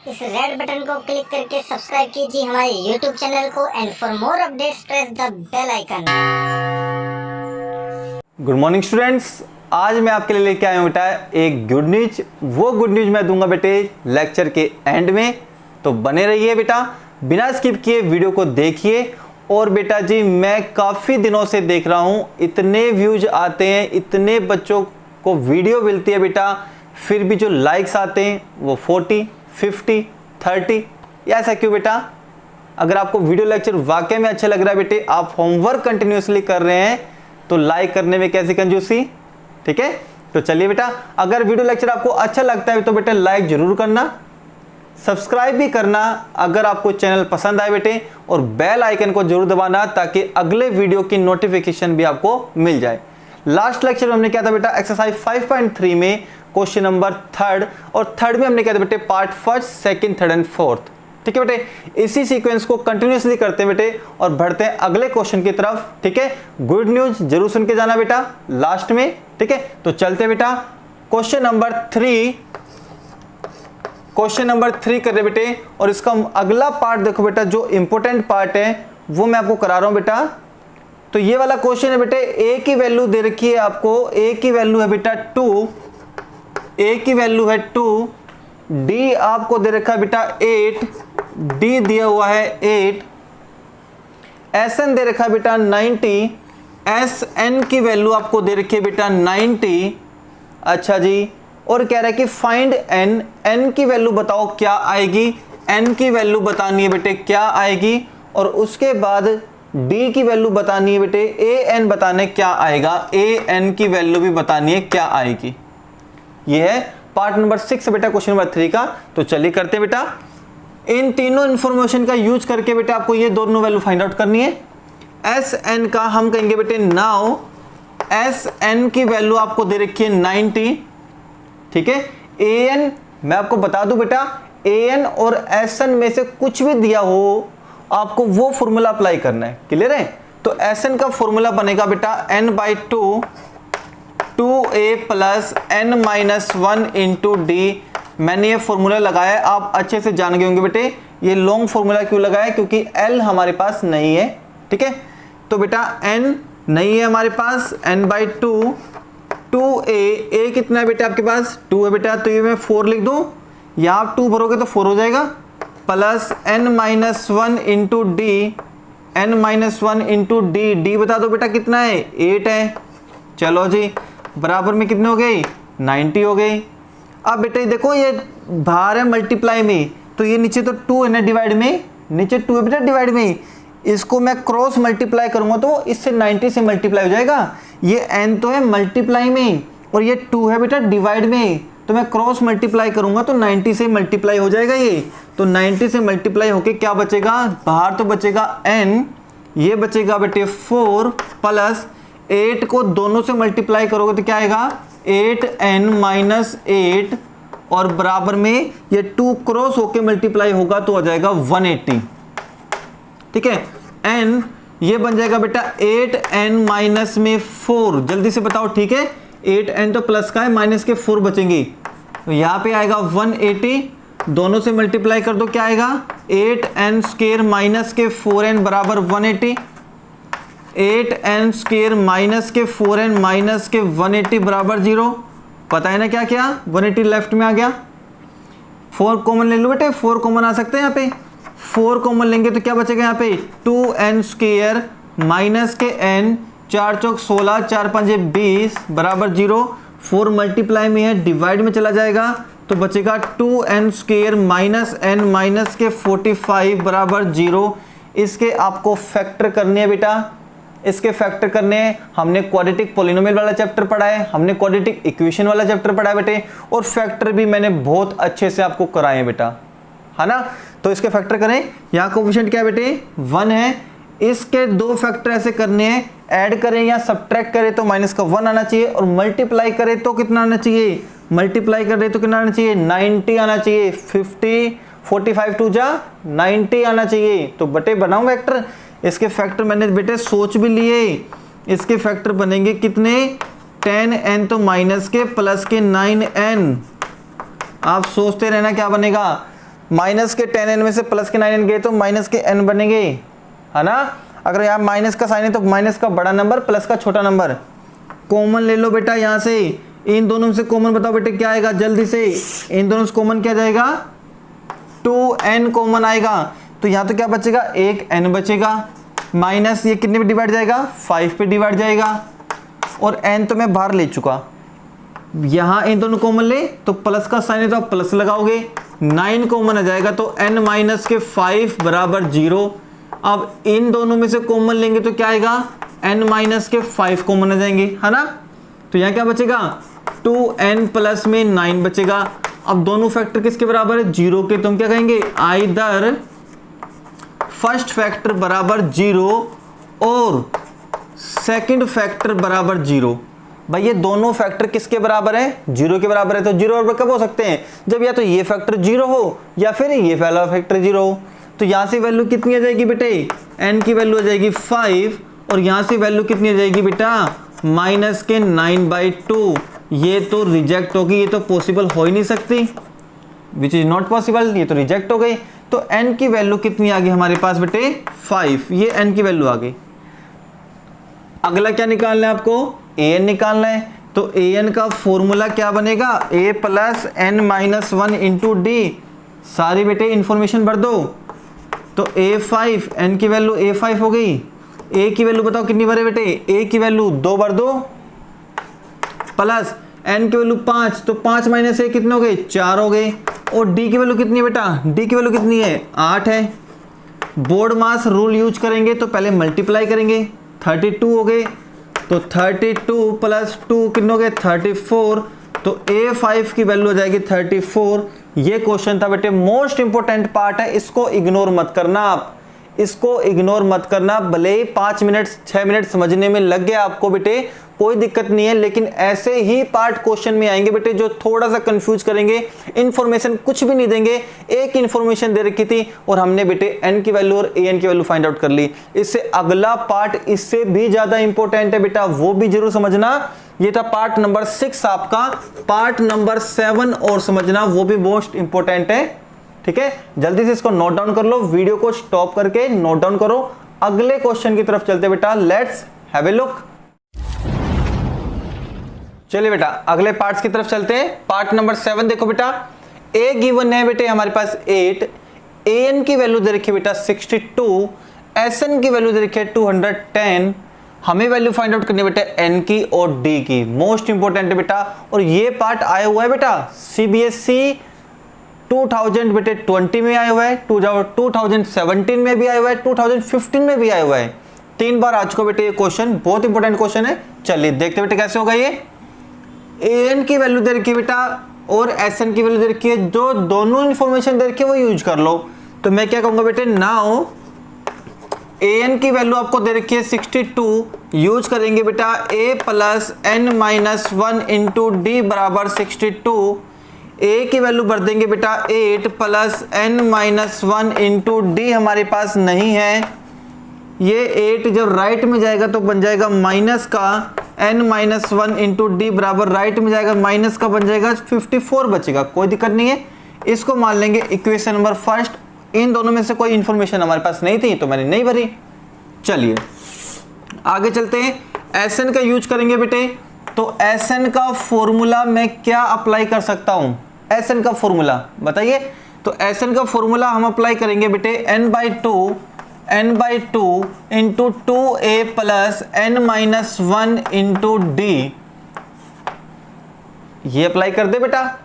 इस red button को click करके सब्सक्राइब कीजिए हमारे यूट्यूब चैनल को and for more updates press the bell icon. Good morning students, आज मैं आपके लिए लेके आया हूँ बेटा एक गुड न्यूज। वो गुड न्यूज मैं दूंगा बेटे लेक्चर के एंड में, तो बने रहिए बेटा, बिना स्किप किए वीडियो को देखिए। और बेटा जी मैं काफ़ी दिनों से देख रहा हूँ, इतने व्यूज आते हैं, इतने बच्चों को वीडियो मिलती है बेटा, फिर भी जो लाइक्स आते हैं वो 40, 50, 30। ऐसा क्यों बेटा? अगर आपको वीडियो लेक्चर वाकई में अच्छा लग रहा है बेटे, आप होमवर्क कंटिन्यूसली कर रहे हैं, तो लाइक करने में कैसी कंजूसी, ठीक है? तो चलिए बेटा, अगर वीडियो लेक्चर आपको अच्छा लगता है तो बेटा लाइक जरूर करना, सब्सक्राइब भी करना अगर आपको चैनल पसंद आए बेटे, और बेल आइकन को जरूर दबाना ताकि अगले वीडियो की नोटिफिकेशन भी आपको मिल जाए। लास्ट लेक्चर में हमने क्या था बेटा, एक्सरसाइज 5.3 में क्वेश्चन नंबर 3, और 3 में हमने क्या था बेटे, पार्ट 1, 2, 3 एंड 4। ठीक है बेटे, इसी सीक्वेंस को कंटिन्यूसली करते हैं बेटे और बढ़ते हैं अगले क्वेश्चन की तरफ। ठीक है, गुड न्यूज जरूर सुन के जाना बेटा लास्ट में। ठीक है, तो चलते हैं बेटा क्वेश्चन नंबर 3 कर रहे बेटे, और इसका अगला पार्ट देखो बेटा, जो इंपॉर्टेंट पार्ट है वो मैं आपको करा रहा हूं बेटा। तो ये वाला क्वेश्चन है बेटे, ए की वैल्यू दे रखी है आपको, ए की वैल्यू है बेटा 2, ए की वैल्यू है 2, डी आपको दे रखा है बेटा 8, डी दिया हुआ है 8, एस एन दे रखा है बेटा 90, एस एन की वैल्यू आपको दे रखी है बेटा 90। अच्छा जी, और कह रहा है कि फाइंड एन, एन की वैल्यू बताओ क्या आएगी, एन की वैल्यू बतानी है बेटे क्या आएगी, और उसके बाद डी की वैल्यू बतानी है बेटे, ए एन बताने क्या आएगा, ए एन की वैल्यू भी बतानी है क्या आएगी। ये है पार्ट नंबर 6 बेटा क्वेश्चन नंबर 3 का। तो चलिए करते हैं बेटा, इन तीनों इंफॉर्मेशन का यूज करके बेटा आपको ये दोनों वैल्यू फाइंड आउट करनी है। एस एन का हम कहेंगे बेटे नाउ, एस एन की वैल्यू आपको दे रखी है 90। ठीक है, ए एन मैं आपको बता दूं बेटा, ए एन और एस एन में से कुछ भी दिया हो आपको वो फॉर्मूला अप्लाई करना है। क्लियर है? तो एस एन का फॉर्मूला बनेगा बेटा n/2 2a plus n-1 into D. मैंने ये फॉर्मूला लगाया, आप अच्छे से जान गए होंगे बेटे ये लॉन्ग फॉर्मूला क्यों लगाया, क्योंकि l हमारे पास नहीं है। ठीक है, तो बेटा n नहीं है हमारे पास, n/2 2a, कितना है बेटा आपके पास 2 है बेटा, तो ये मैं 4 लिख दूं, यहाँ आप 2 भरोगे तो 4 हो जाएगा, plus n-1 into D, n-1 into D, D बता दो बेटा कितना है 8 है। चलो जी, बराबर में कितने हो गई 90 हो गई। अब बेटा देखो ये बाहर है मल्टीप्लाई में, तो ये नीचे तो 2 है ना डिवाइड में, नीचे 2 है बेटा डिवाइड में, इसको मैं क्रॉस मल्टीप्लाई करूंगा तो इससे 90 से मल्टीप्लाई हो जाएगा। ये n तो है मल्टीप्लाई में और ये 2 है बेटा डिवाइड में, तो मैं क्रॉस मल्टीप्लाई करूंगा तो 90 से मल्टीप्लाई हो जाएगा ये। तो 90 से मल्टीप्लाई होके क्या बचेगा, बाहर तो बचेगा n, ये बचेगा बेटे 4 प्लस 8 को दोनों से मल्टीप्लाई करोगे तो क्या आएगा 8n-8, और बराबर में ये 2 क्रॉस होके मल्टीप्लाई होगा तो आ जाएगा 180। ठीक है, n ये बन जाएगा बेटा 8n में 4, जल्दी से बताओ। ठीक है, 8n तो प्लस का है, माइनस के 4 बचेंगे, तो यहाँ पे आएगा 180, दोनों से मल्टीप्लाई कर दो क्या आएगा 8n² माइनस के 4n बराबर 180, 8n² माइनस के 4n माइनस के 180 बराबर 0। पता है ना क्या क्या, 180 लेफ्ट में आ गया, 4 कॉमन ले लो बेटे, 4 कॉमन आ सकते हैं यहाँ पे, 4 कॉमन लेंगे तो क्या बचेगा यहाँ पे 2n² माइनस के n, 4 चौक 16, 4 पंजे 20 बराबर 0। 4 मल्टीप्लाई में है, डिवाइड में चला जाएगा तो बचेगा 2n² माइनस n माइनस के 45 बराबर 0। इसके आपको फैक्टर करने हैं बेटा, इसके फैक्टर करने हैं। हमने क्वाड्रेटिक पॉलिनोमियल वाला चैप्टर पढ़ा है, हमने क्वाड्रेटिक इक्वेशन वाला चैप्टर पढ़ा है बेटे, और फैक्टर भी मैंने बहुत अच्छे से आपको कराए हैं बेटा, है ना। तो इसके फैक्टर करें, यहाँ कोएफिशिएंट क्या है बेटे 1 है, इसके 2 फैक्टर ऐसे करने हैं, ऐड करें या सब्ट्रैक्ट करें तो माइनस का 1 आना चाहिए, और मल्टीप्लाई करें तो कितना आना चाहिए, मल्टीप्लाई करें तो कितना आना चाहिए 90 आना चाहिए, 50 45 2 जा 90 आना चाहिए। तो बटे बनाऊं वेक्टर, इसके फैक्टर मैंने बेटे सोच भी लिए, इसके फैक्टर बनेंगे कितने 10n तो माइनस के प्लस के 9n, आप सोचते रहना क्या बनेगा, माइनस के 10n में से प्लस के 9n गए तो माइनस के n बनेंगे, है ना। अगर यहाँ माइनस का साइन है तो माइनस का बड़ा नंबर प्लस का छोटा नंबर। कॉमन ले लो बेटा यहाँ से, इन दोनों में से कॉमन बताओ बेटे क्या आएगा, जल्दी से इन दोनों से कॉमन क्या जाएगा, 2n कॉमन आएगा। तो यहाँ तो क्या बचेगा, एक n बचेगा, माइनस ये कितने पे डिवाइड जाएगा, 5 पे डिवाइड जाएगा, और n तो मैं बाहर ले चुका। यहाँ इन दोनों कॉमन ले तो प्लस का साइन है तो आप प्लस लगाओगे, 9 कॉमन आ जाएगा तो n माइनस के 5 बराबर 0। अब इन दोनों में से कॉमन लेंगे तो क्या आएगा, n माइनस के 5 कॉमन आ जाएंगे, है ना। तो यहाँ क्या बचेगा, 2n प्लस में 9 बचेगा। अब दोनों फैक्टर किसके बराबर है, 0 के, तो हम क्या कहेंगे, आइदर फर्स्ट फैक्टर बराबर 0 और सेकंड फैक्टर बराबर 0। भाई ये दोनों फैक्टर किसके बराबर है, 0 के बराबर है। तो 0 और कब हो सकते हैं, जब या तो ये फैक्टर 0 हो या फिर ये वाला फैक्टर 0 हो। तो यहाँ से वैल्यू कितनी आ जाएगी बेटे, n की वैल्यू आ जाएगी 5, और यहाँ से वैल्यू कितनी आ जाएगी बेटा, माइनस के 9/2। ये तो रिजेक्ट होगी, ये तो पॉसिबल हो ही नहीं सकती, विच इज नॉट पॉसिबल, ये तो रिजेक्ट हो गई। तो n की वैल्यू कितनी आ गई हमारे पास बेटे, 5, ये n की वैल्यू आ गई। अगला क्या निकालना है आपको, an निकालना है। तो an का फॉर्मूला क्या बनेगा, a plus n minus 1 into D. सारी बेटे इंफॉर्मेशन भर दो। तो a5, n की वैल्यू a5 हो गई। a की वैल्यू बताओ कितनी भरे बेटे, a की वैल्यू 2 भर दो, प्लस n की वैल्यू 5, तो 5 माइनस a कितने हो गए, 4 हो गए। और d की वैल्यू कितनी है बेटा, d की वैल्यू कितनी है, 8 है। बोर्ड मास रूल यूज करेंगे तो पहले मल्टीप्लाई करेंगे, 32 हो गए। तो 32 प्लस 2 कितने हो गए, 34। तो a5 की वैल्यू हो जाएगी 34। ये क्वेश्चन था बेटे, मोस्ट इंपोर्टेंट पार्ट है, इसको इग्नोर मत करना आप, इसको इग्नोर मत करना। भले ही 5 मिनट 6 मिनट समझने में लग गया आपको बेटे, कोई दिक्कत नहीं है, लेकिन ऐसे ही पार्ट क्वेश्चन में आएंगे बेटे जो थोड़ा सा कंफ्यूज करेंगे, इंफॉर्मेशन कुछ भी नहीं देंगे। एक इंफॉर्मेशन दे रखी थी और हमने बेटे n की वैल्यू और an की वैल्यू फाइंड आउट कर ली। इससे अगला पार्ट इससे भी ज्यादा इंपॉर्टेंट है बेटा, वो भी जरूर समझना। ये था पार्ट नंबर 6 आपका, पार्ट नंबर 7 और समझना, वो भी मोस्ट इंपॉर्टेंट है। ठीक है, जल्दी से इसको नोट डाउन कर लो, वीडियो को स्टॉप करके नोट डाउन करो। अगले क्वेश्चन की तरफ चलते बेटा, लेट्स हैव ए लुक। चलिए बेटा अगले पार्ट्स की तरफ चलते हैं। पार्ट नंबर 7 देखो बेटा, a गिवन है बेटे हमारे पास 8, an की वैल्यू दे रखी है बेटा 62, sn की वैल्यू दे रखी है 210। हमें वैल्यू फाइंड आउट करनी है बेटा n की और d की, मोस्ट इंपोर्टेंट है बेटा। और ये पार्ट आया हुआ है बेटा CBSE 2000 बेटे 20 में आया हुआ है, 2017 में भी आया हुआ है, 2015 में भी आया हुआ है। 3 बार आ चुका बेटे ये क्वेश्चन, बहुत इंपॉर्टेंट क्वेश्चन है। चलिए देखते बेटे कैसे होगा ये। an की वैल्यू दे रखी है बेटा और sn की वैल्यू दे रखी है, जो दोनों इंफॉर्मेशन दे रखी है वो यूज कर लो। तो मैं क्या कहूंगा बेटे, नाउ an की वैल्यू आपको दे रखी है 62, यूज करेंगे बेटा a plus n minus 1 into D बराबर 62। a की वैल्यू भर देंगे बेटा 8 plus n minus 1 into D हमारे पास नहीं है। ये 8 जब राइट में जाएगा तो बन जाएगा माइनस का n माइनस 1 इंटू डी बराबर राइट में जाएगा माइनस का बन जाएगा 54 बचेगा, कोई दिक्कत नहीं है। इसको मान लेंगे इक्वेशन नंबर फर्स्ट। इन दोनों में से कोई इंफॉर्मेशन हमारे पास नहीं थी तो मैंने नहीं भरी। चलिए आगे चलते हैं, Sn का यूज करेंगे बेटे। तो Sn का फॉर्मूला मैं क्या अप्लाई कर सकता हूं, Sn का फॉर्मूला बताइए। तो Sn का फॉर्मूला हम अप्लाई करेंगे बेटे n/2 into 2a plus n minus 1 into D, ये अप्लाई कर दे बेटा।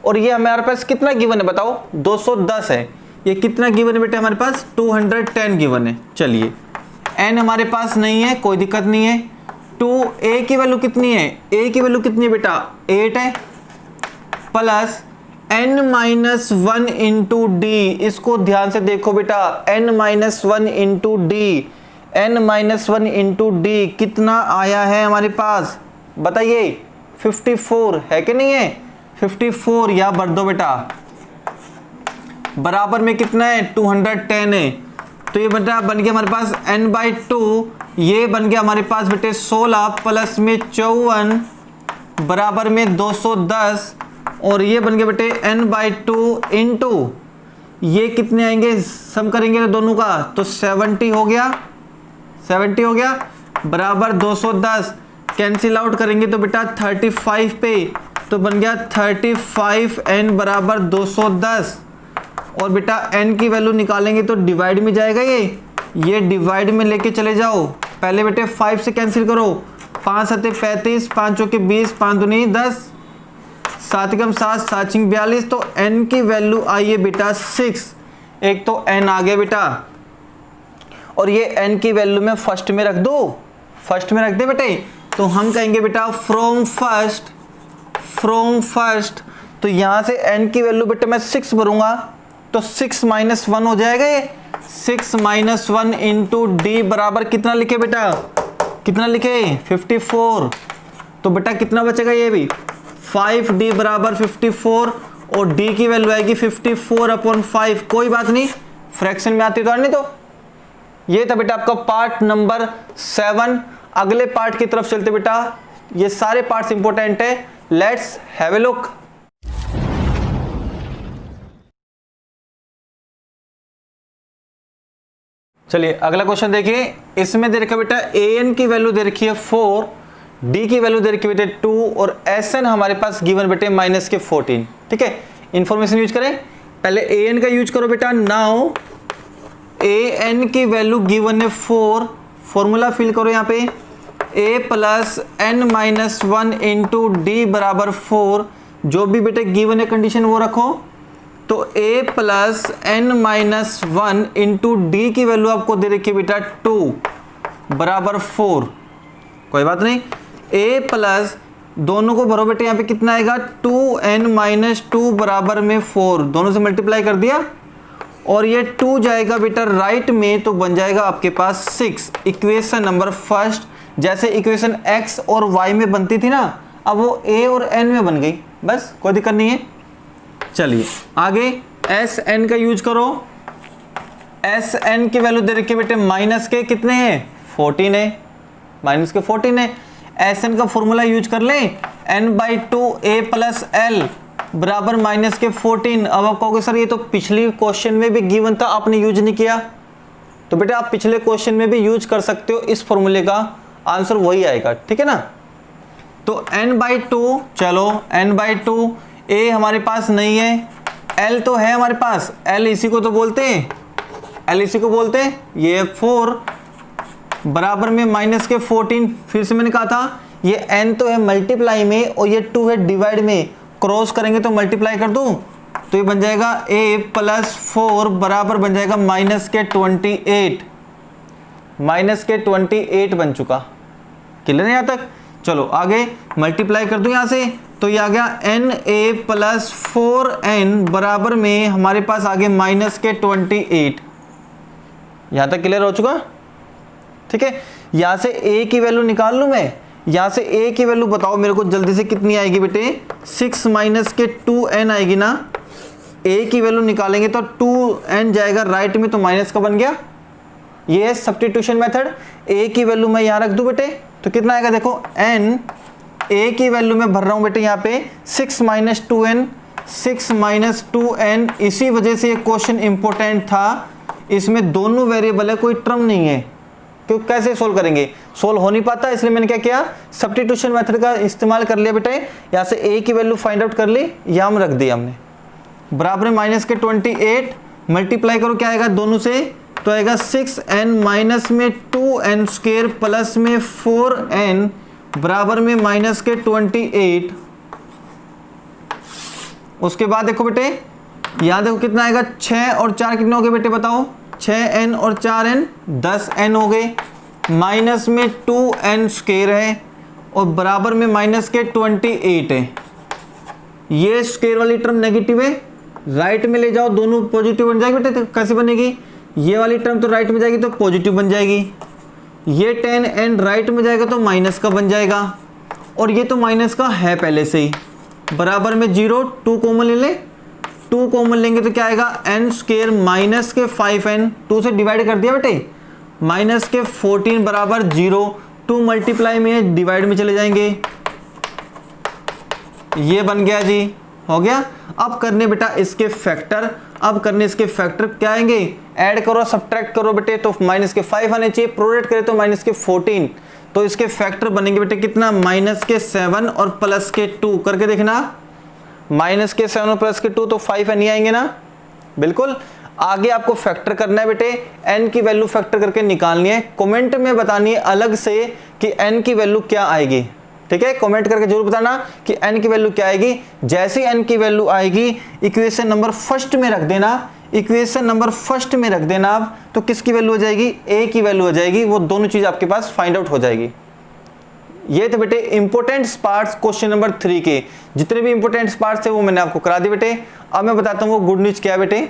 और ये हमारे पास कितना गिवन है बताओ, 210 है। ये कितना गिवन है बेटे हमारे पास, 210 गिवन है। चलिए n हमारे पास नहीं है, कोई दिक्कत नहीं है। 2a की वैल्यू कितनी है, a की वैल्यू कितनी है बेटा 8 है, plus n minus 1 into D. इसको ध्यान से देखो बेटा, n minus 1 into D, n minus 1 into D कितना आया है हमारे पास बताइए, 54 है कि नहीं है। 54 या भर दो बेटा, बराबर में कितना है 210 है। तो ये बेटा बन गया हमारे पास n/2, ये बन गया हमारे पास बेटे 16 प्लस में 54 बराबर में 210, और ये बन गया बेटे n/2 इंटू ये कितने आएंगे, सम करेंगे तो दोनों का, तो 70 हो गया, 70 हो गया बराबर 210, कैंसिल आउट करेंगे तो बेटा 35 पे, तो बन गया 35n बराबर 210। और बेटा n की वैल्यू निकालेंगे तो डिवाइड में जाएगा, ये डिवाइड में लेके चले जाओ। पहले बेटे 5 से कैंसिल करो, 5 7 35, 5 चौके 20, 5 दूनी 10, 7 कम 7, 7 छिंग 42, तो n की वैल्यू आई है बेटा 6। एक तो n आ गया बेटा, और ये n की वैल्यू में फर्स्ट में रख दो, फर्स्ट में रख दे बेटे। तो हम कहेंगे बेटा फ्रॉम फर्स्ट, तो यहां से n की वैल्यू बेटा मैं 6 भरूंगा, तो 6 - 1 हो जाएगा ये, 6 - 1 इंटू डी बराबर कितना लिखे बेटा, कितना लिखे 54। तो बेटा कितना बचेगा ये भी 5d बराबर 54, और d की वैल्यू आएगी 54/5। कोई बात नहीं, फ्रैक्शन में आती तो नहीं। तो ये था बेटा आपका पार्ट नंबर 7। अगले पार्ट की तरफ चलते बेटा, ये सारे पार्ट्स इंपॉर्टेंट है, लेट्स हैव ए लुक। चलिए अगला क्वेश्चन देखिए, इसमें दे रखा बेटा an की वैल्यू दे रखी है 4, d की वैल्यू दे रखी है बेटे 2, और sn हमारे पास गिवन बेटे माइनस के 14। ठीक है, इंफॉर्मेशन यूज करें, पहले an का यूज करो बेटा। नाउ an की वैल्यू गिवन है 4, फॉर्मूला फिल करो यहाँ पे, a plus n minus 1 into D बराबर 4। जो भी बेटे गिवन है कंडीशन वो रखो, तो a plus n minus 1 into D की वैल्यू आपको दे रखी है बेटा 2 बराबर 4। कोई बात नहीं, a प्लस दोनों को भरो बेटे, यहाँ पे कितना आएगा 2n माइनस 2 बराबर में 4, दोनों से मल्टीप्लाई कर दिया, और ये 2 जाएगा बेटा राइट में, तो बन जाएगा आपके पास 6। इक्वेशन नंबर फर्स्ट, जैसे इक्वेशन x और y में बनती थी ना, अब वो a और n में बन गई, बस कोई दिक्कत नहीं है। चलिए आगे sn का यूज करो, sn की वैल्यू दे रखी है बेटे माइनस के कितने हैं 14 है, माइनस के 14 है। sn का फॉर्मूला यूज कर लें, n/2 a प्लस l बराबर माइनस के 14। अब आप कहोगे सर ये तो पिछली क्वेश्चन में भी गिवन था, आपने यूज नहीं किया, तो बेटा आप पिछले क्वेश्चन में भी यूज कर सकते हो, इस फॉर्मूले का आंसर वही आएगा। ठीक है ना, तो n/2, चलो n/2, a हमारे पास नहीं है, l तो है हमारे पास, l इसी को तो बोलते हैं, l इसी को बोलते हैं, ये 4 बराबर में माइनस के 14। फिर से मैंने कहा था ये n तो है मल्टीप्लाई में, और ये 2 है डिवाइड में, क्रॉस करेंगे तो मल्टीप्लाई कर दूं, तो ये बन जाएगा a प्लस 4 बराबर बन जाएगा माइनस के 28, माइनस के 28 बन चुका। क्लियर है यहाँ तक? चलो आगे मल्टीप्लाई कर दूं यहाँ से, तो ये आ गया na प्लस 4n बराबर में हमारे पास आगे माइनस के 28। यहाँ तक क्लियर हो चुका? ठीक है, यहाँ से a की वैल्यू निकाल लूँ मैं, यहाँ से a की वैल्यू बताओ मेरे को जल्दी से, कितनी आएगी बेटे 6 माइनस के 2n आएगी ना। a की वैल्यू निकालेंगे तो 2n जाएगा राइट में, तो माइनस का बन गया। ये है सब्स्टिट्यूशन मेथड। a की वैल्यू मैं यहाँ रख दूँ बेटे, तो कितना आएगा देखो, n a की वैल्यू में भर रहा हूँ बेटे यहाँ पे 6 माइनस 2n, 6 माइनस 2n। इसी वजह से ये क्वेश्चन इंपॉर्टेंट था, इसमें दोनों वेरिएबल है, कोई टर्म नहीं है, क्यों कैसे सोल्व करेंगे, सोल्व हो नहीं पाता, इसलिए मैंने क्या किया सब्स्टिट्यूशन मेथड का इस्तेमाल कर लिया बेटे। यहाँ से a की वैल्यू फाइंड आउट कर ली, यहाँ में रख दिया हमने, बराबर में माइनस के 28, मल्टीप्लाई करो क्या आएगा दोनों से, तो आएगा 6n माइनस में 2n स्क्वायर प्लस में 4n बराबर में माइनस के 28। उसके बाद देखो बेटे यहाँ देखो कितना आएगा, 6 और 4 कितने हो गए बेटे बताओ, 6n और 4n 10n हो गए, माइनस में 2n स्क्वायर है, और बराबर में माइनस के 28 है। ये स्क्वायर वाली टर्म नेगेटिव है, राइट में ले जाओ, दोनों पॉजिटिव बन जाएगी बेटे। तो कैसे बनेगी, ये वाली टर्म तो राइट में जाएगी तो पॉजिटिव बन जाएगी, ये 10n राइट में जाएगा तो माइनस का बन जाएगा, और ये तो माइनस का है पहले से ही, बराबर में 0, 2 कॉमन ले ले, 2 कॉमन लेंगे तो क्या आएगा n स्क्वायर माइनस के 5n, 2 से डिवाइड कर दिया बेटे, माइनस के 14 बराबर 0, 2 मल्टीप्लाई में डिवाइड में चले जाएंगे, ये बन गया जी, हो गया। अब करने बेटा इसके फैक्टर, अब करने इसके फैक्टर क्या आएंगे, ऐड करो सब्ट्रैक्ट करो बेटे तो माइनस के 5 आने चाहिए, प्रोडक्ट करें तो माइनस के 14, तो इसके फैक्टर बनेंगे बेटे कितना, माइनस के 7 और प्लस के 2 करके देखना, माइनस के 7 और प्लस के 2 तो 5 नहीं आएंगे ना, बिल्कुल। आगे आपको फैक्टर करना है बेटे, n की वैल्यू फैक्टर करके निकालनी है, कमेंट में बतानी है अलग से कि n की वैल्यू क्या आएगी, ठीक है, कमेंट करके जरूर बताना कि n की वैल्यू क्या आएगी। जैसे n की वैल्यू आएगी इक्वेशन नंबर फर्स्ट में रख देना, इक्वेशन नंबर फर्स्ट में रख देना आप, तो किसकी वैल्यू हो जाएगी, a की वैल्यू हो जाएगी, वो दोनों चीज आपके पास फाइंड आउट हो जाएगी। ये थे बेटे इंपोर्टेंट पार्ट्स क्वेश्चन नंबर 3 के, जितने भी इंपोर्टेंट पार्ट्स थे वो मैंने आपको करा दिए बेटे। अब मैं बताता हूँ वो गुड न्यूज क्या है बेटे।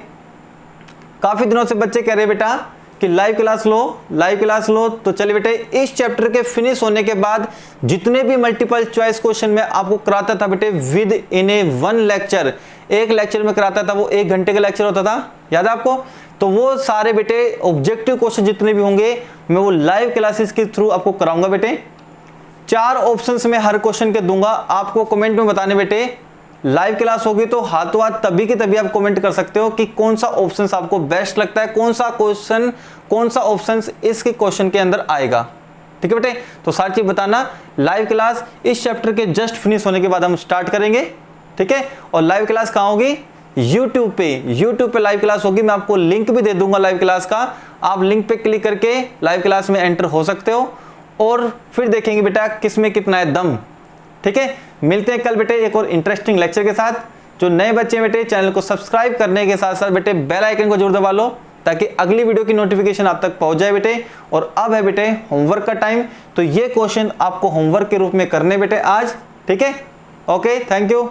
काफी दिनों से बच्चे कह रहे बेटा कि लाइव क्लास लो, लाइव क्लास लो, तो चलिए बेटे इस चैप्टर के फिनिश होने के बाद जितने भी मल्टीपल चॉइस क्वेश्चन में आपको कराता था बेटे विद इन ए 1 लेक्चर, एक लेक्चर में कराता था, वो 1 घंटे का लेक्चर होता था, याद है आपको, तो वो सारे बेटे ऑब्जेक्टिव क्वेश्चन जितने भी होंगे मैं वो लाइव क्लासेस के थ्रू आपको कराऊंगा बेटे। 4 ऑप्शंस में हर क्वेश्चन के दूंगा, आपको कमेंट में बताने बेटे, लाइव क्लास होगी तो हाथों हाथ तभी की तभी आप कमेंट कर सकते हो कि कौन सा ऑप्शन आपको बेस्ट लगता है, कौन सा क्वेश्चन, कौन सा ऑप्शन इसके क्वेश्चन के अंदर आएगा, ठीक है बेटे। तो सारी चीज बताना, लाइव क्लास इस चैप्टर के जस्ट फिनिश होने के बाद हम स्टार्ट करेंगे, ठीक है। और लाइव क्लास कहाँ होगी, यूट्यूब पे लाइव क्लास होगी, मैं आपको लिंक भी दे दूंगा लाइव क्लास का, आप लिंक पे क्लिक करके लाइव क्लास में एंटर हो सकते हो और फिर देखेंगे बेटा किसमें कितना है दम, ठीक है। मिलते हैं कल बेटे एक और इंटरेस्टिंग लेक्चर के साथ। जो नए बच्चे बेटे चैनल को सब्सक्राइब करने के साथ साथ बेटे बेल आइकन को जरूर दबा लो ताकि अगली वीडियो की नोटिफिकेशन आप तक पहुंच जाए बेटे। और अब है बेटे होमवर्क का टाइम, तो ये क्वेश्चन आपको होमवर्क के रूप में करने बेटे आज, ठीक है। Okay, thank you.